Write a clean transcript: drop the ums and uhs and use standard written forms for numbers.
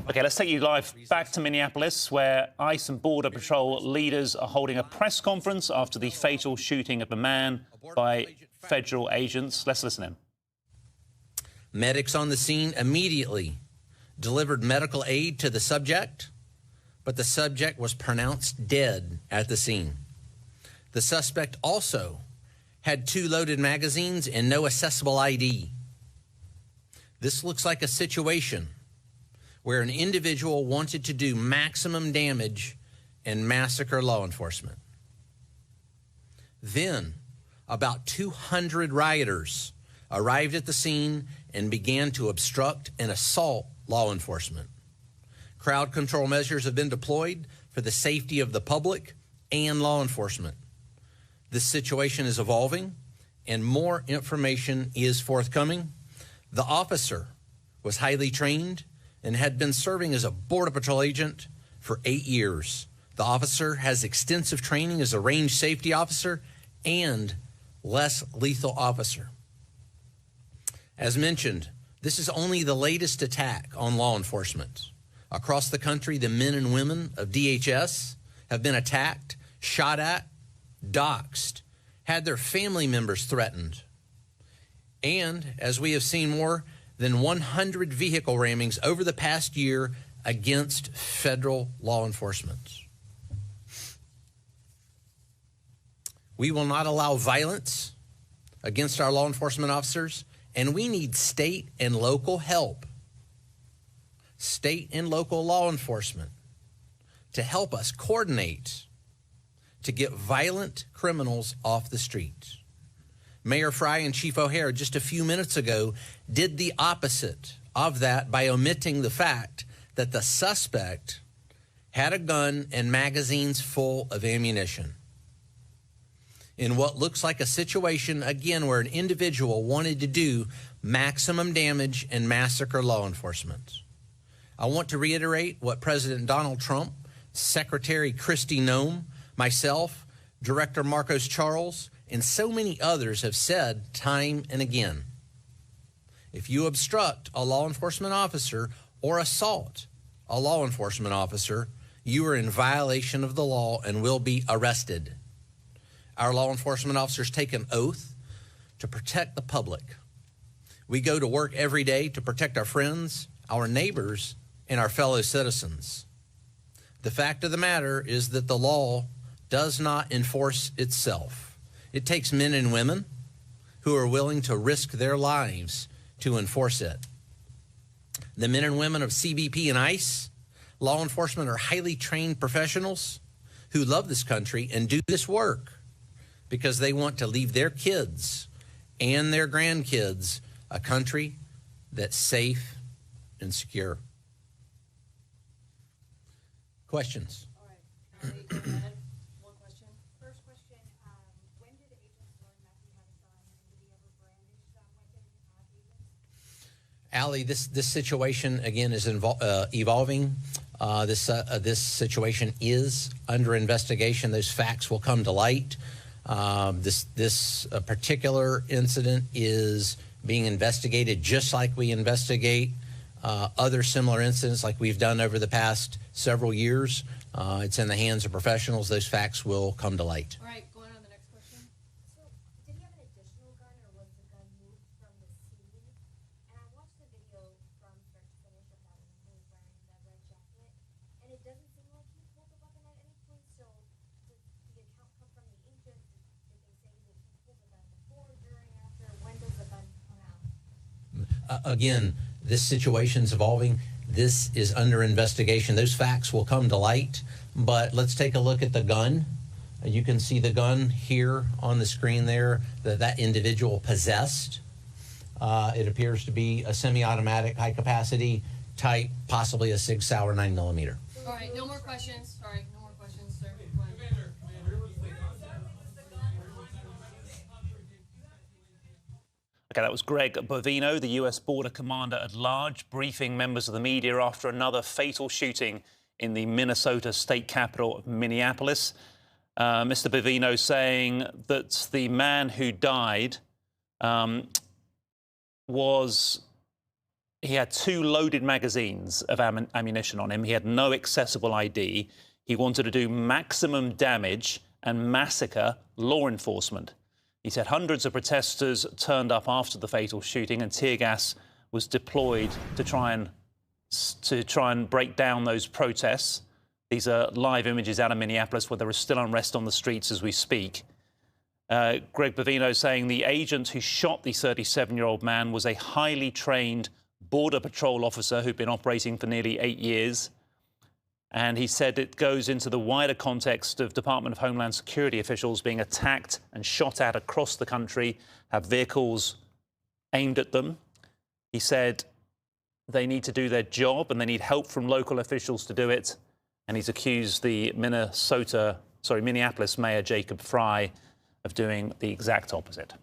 Okay, let's take you live back to Minneapolis, where ICE and Border Patrol leaders are holding a press conference after the fatal shooting of a man by federal agents. Let's listen in. Medics on the scene immediately delivered medical aid to the subject, but the subject was pronounced dead at the scene. The suspect also had 2 loaded magazines and no accessible ID. This looks like a situation where an individual wanted to do maximum damage and massacre law enforcement. Then, about 200 rioters arrived at the scene and began to obstruct and assault law enforcement. Crowd control measures have been deployed for the safety of the public and law enforcement. This situation is evolving, and more information is forthcoming. The officer was highly trained and had been serving as a Border Patrol agent for 8 years. The officer has extensive training as a range safety officer and less lethal officer. As mentioned, this is only the latest attack on law enforcement. Across the country, the men and women of DHS have been attacked, shot at, doxxed, had their family members threatened. And, as we have seen, more than 100 vehicle rammings over the past year against federal law enforcement. We will not allow violence against our law enforcement officers, and we need state and local help, state and local law enforcement, to help us coordinate to get violent criminals off the streets. Mayor Fry and Chief O'Hare just a few minutes ago did the opposite of that by omitting the fact that the suspect had a gun and magazines full of ammunition. In what looks like a situation, again, where an individual wanted to do maximum damage and massacre law enforcement. I want to reiterate what President Donald Trump, Secretary Kristi Noem, myself, Director Marcos Charles, and so many others have said time and again. If you obstruct a law enforcement officer or assault a law enforcement officer, you are in violation of the law and will be arrested. Our law enforcement officers take an oath to protect the public. We go to work every day to protect our friends, our neighbors, and our fellow citizens. The fact of the matter is that the law does not enforce itself. It takes men and women who are willing to risk their lives to enforce it. The men and women of CBP and ICE, law enforcement, are highly trained professionals who love this country and do this work because they want to leave their kids and their grandkids a country that's safe and secure. Questions? All right. One question. First question, when did the agents learn Matthew had a gun, and did he ever brandish that weapon at agents? Allie, this situation, again, is evolving. This situation is under investigation. Those facts will come to light. This particular incident is being investigated just like we investigate other similar incidents like we've done over the past several years. It's in the hands of professionals. Those facts will come to light. All right, going on to the next question. So, did he have an additional gun, or was the gun moved from the scene? And I watched the video from start to finish of that when he was wearing the red jacket, and it doesn't seem like he pulled the weapon at any point. So, did the account come from the agents? Did they say that he pulled the gun before, during, after? When does the gun come out? Again, this situation's evolving. This is under investigation. Those facts will come to light, but let's take a look at the gun. You can see the gun here on the screen there that individual possessed. It appears to be a semi-automatic, high-capacity type, possibly a Sig Sauer 9mm. All right, no more questions. Sorry, no more questions, sir. Okay, that was Greg Bovino, the US border commander at large, briefing members of the media after another fatal shooting in the Minnesota state capital of Minneapolis. Mr. Bovino saying that the man who died he had 2 loaded magazines of ammunition on him. He had no accessible ID. He wanted to do maximum damage and massacre law enforcement. He said hundreds of protesters turned up after the fatal shooting, and tear gas was deployed to try and break down those protests. These are live images out of Minneapolis where there is still unrest on the streets as we speak. Greg Bovino saying the agent who shot the 37-year-old man was a highly trained Border Patrol officer who'd been operating for nearly 8 years. And he said it goes into the wider context of Department of Homeland Security officials being attacked and shot at across the country, have vehicles aimed at them. He said they need to do their job and they need help from local officials to do it. And he's accused the Minneapolis Mayor Jacob Frey of doing the exact opposite.